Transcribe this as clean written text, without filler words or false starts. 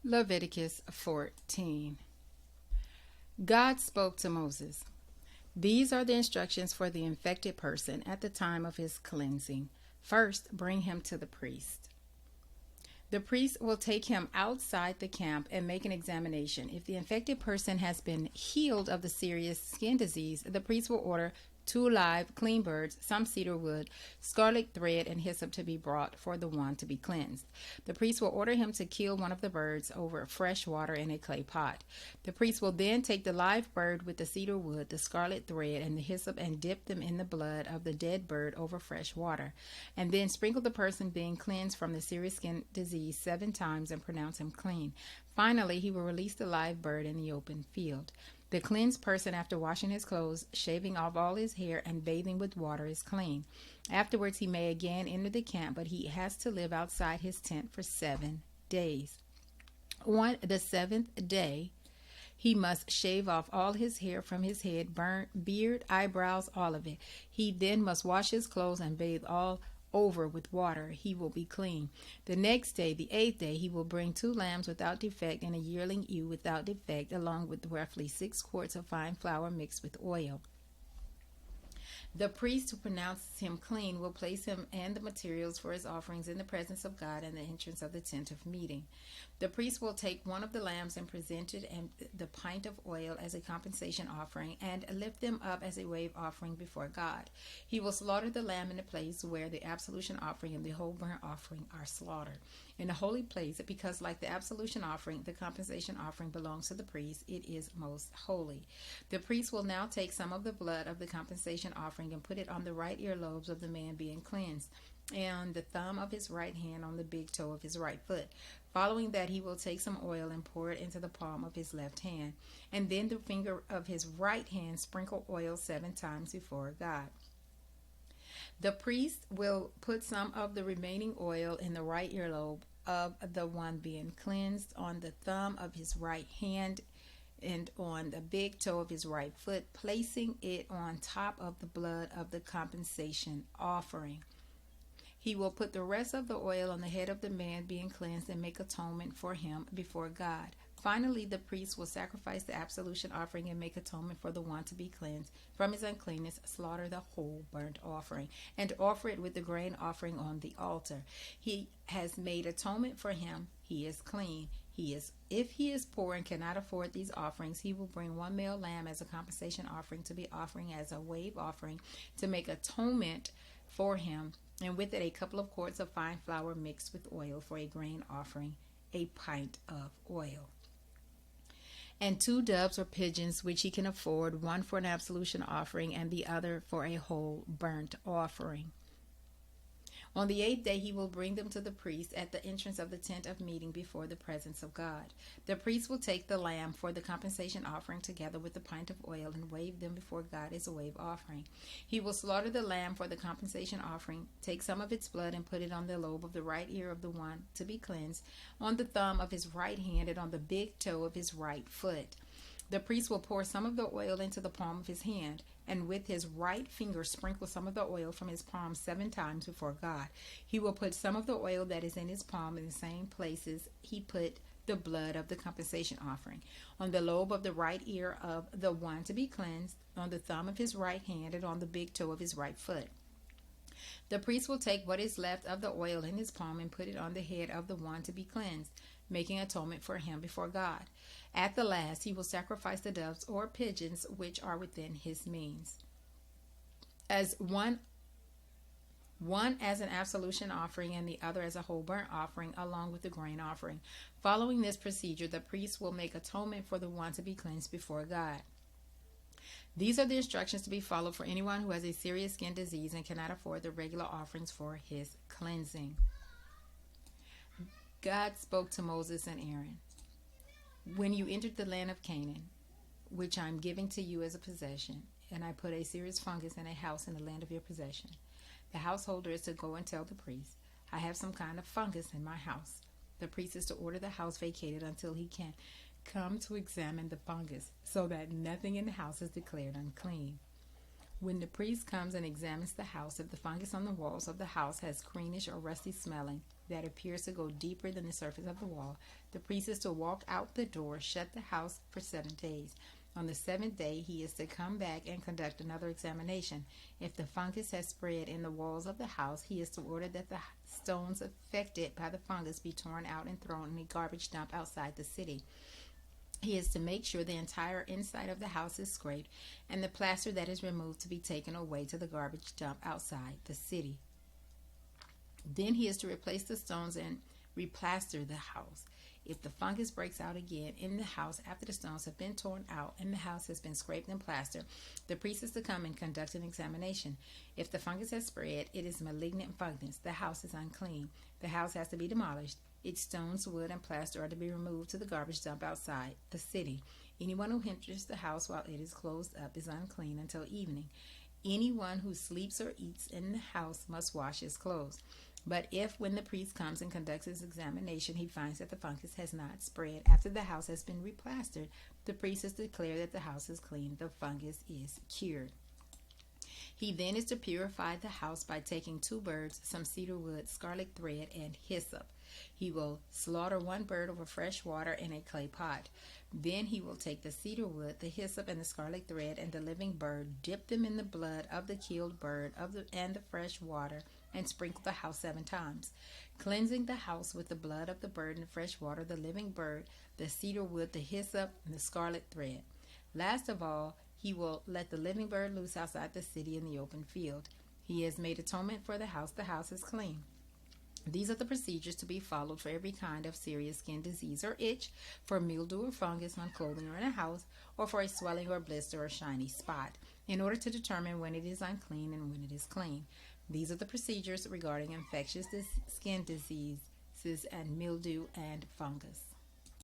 Leviticus 14. God spoke to Moses. These are the instructions for the infected person at the time of his cleansing. First, bring him to the priest. The priest will take him outside the camp and make an examination. If the infected person has been healed of the serious skin disease, the priest will order 2 live, clean birds, some cedar wood, scarlet thread, and hyssop to be brought for the one to be cleansed. The priest will order him to kill one of the birds over fresh water in a clay pot. The priest will then take the live bird with the cedar wood, the scarlet thread, and the hyssop and dip them in the blood of the dead bird over fresh water, and then sprinkle the person being cleansed from the serious skin disease 7 times and pronounce him clean. Finally, he will release the live bird in the open field. The cleansed person, after washing his clothes, shaving off all his hair, and bathing with water, is clean. Afterwards, he may again enter the camp, but he has to live outside his tent for 7 days. On the 7th day, he must shave off all his hair from his head, beard, eyebrows, all of it. He then must wash his clothes and bathe all over with water. He will be clean. The next day, the 8th day, he will bring 2 lambs without defect and a yearling ewe without defect, along with roughly 6 quarts of fine flour mixed with oil. The priest who pronounces him clean will place him and the materials for his offerings in the presence of God and the entrance of the tent of meeting. The priest will take one of the lambs and present it and the pint of oil as a compensation offering and lift them up as a wave offering before God. He will slaughter the lamb in the place where the absolution offering and the whole burnt offering are slaughtered, in a holy place, because like the absolution offering, the compensation offering belongs to the priest. It is most holy. The priest will now take some of the blood of the compensation offering and put it on the right earlobes of the man being cleansed, and the thumb of his right hand on the big toe of his right foot. Following that, he will take some oil and pour it into the palm of his left hand, and then the finger of his right hand sprinkle oil 7 times before God. The priest will put some of the remaining oil in the right earlobe of the one being cleansed, on the thumb of his right hand, and on the big toe of his right foot, placing it on top of the blood of the compensation offering. He will put the rest of the oil on the head of the man being cleansed and make atonement for him before God. Finally, the priest will sacrifice the absolution offering and make atonement for the one to be cleansed from his uncleanness, slaughter the whole burnt offering, and offer it with the grain offering on the altar. He has made atonement for him. He is clean. If he is poor and cannot afford these offerings, he will bring 1 male lamb as a compensation offering to be offering as a wave offering to make atonement for him, and with it a couple of quarts of fine flour mixed with oil for a grain offering, a pint of oil. And 2 doves or pigeons which he can afford, one for an absolution offering and the other for a whole burnt offering. On the 8th day, he will bring them to the priest at the entrance of the tent of meeting before the presence of God. The priest will take the lamb for the compensation offering together with the pint of oil and wave them before God as a wave offering. He will slaughter the lamb for the compensation offering, take some of its blood and put it on the lobe of the right ear of the one to be cleansed, on the thumb of his right hand, and on the big toe of his right foot. The priest will pour some of the oil into the palm of his hand, and with his right finger sprinkle some of the oil from his palm 7 times before God. He will put some of the oil that is in his palm in the same places he put the blood of the compensation offering, on the lobe of the right ear of the one to be cleansed, on the thumb of his right hand, and on the big toe of his right foot. The priest will take what is left of the oil in his palm and put it on the head of the one to be cleansed, making atonement for him before God. At the last, he will sacrifice the doves or pigeons which are within his means, as one as an absolution offering and the other as a whole burnt offering, along with the grain offering. Following this procedure, the priest will make atonement for the one to be cleansed before God. These are the instructions to be followed for anyone who has a serious skin disease and cannot afford the regular offerings for his cleansing. God spoke to Moses and Aaron. When you entered the land of Canaan, which I am giving to you as a possession, and I put a serious fungus in a house in the land of your possession, the householder is to go and tell the priest, I have some kind of fungus in my house. The priest is to order the house vacated until he can come to examine the fungus, so that nothing in the house is declared unclean. When the priest comes and examines the house, if the fungus on the walls of the house has greenish or rusty smelling, that appears to go deeper than the surface of the wall, the priest is to walk out the door, shut the house for 7 days. On the 7th day, he is to come back and conduct another examination. If the fungus has spread in the walls of the house, he is to order that the stones affected by the fungus be torn out and thrown in a garbage dump outside the city. He is to make sure the entire inside of the house is scraped and the plaster that is removed to be taken away to the garbage dump outside the city. Then he is to replace the stones and replaster the house. If the fungus breaks out again in the house after the stones have been torn out and the house has been scraped and plastered, the priest is to come and conduct an examination. If the fungus has spread, it is malignant fungus. The house is unclean. The house has to be demolished. Its stones, wood, and plaster are to be removed to the garbage dump outside the city. Anyone who enters the house while it is closed up is unclean until evening. Anyone who sleeps or eats in the house must wash his clothes. But if, when the priest comes and conducts his examination, he finds that the fungus has not spread after the house has been replastered, the priest is to declare that the house is clean. The fungus is cured. He then is to purify the house by taking 2 birds, some cedar wood, scarlet thread, and hyssop. He will slaughter 1 bird over fresh water in a clay pot. Then he will take the cedar wood, the hyssop, and the scarlet thread, and the living bird, dip them in the blood of the killed bird and the fresh water, and sprinkle the house 7 times, cleansing the house with the blood of the bird and the fresh water, the living bird, the cedar wood, the hyssop, and the scarlet thread. Last of all, he will let the living bird loose outside the city in the open field. He has made atonement for the house is clean. These are the procedures to be followed for every kind of serious skin disease or itch, for mildew or fungus on clothing or in a house, or for a swelling or blister or shiny spot, in order to determine when it is unclean and when it is clean. These are the procedures regarding infectious skin diseases and mildew and fungus.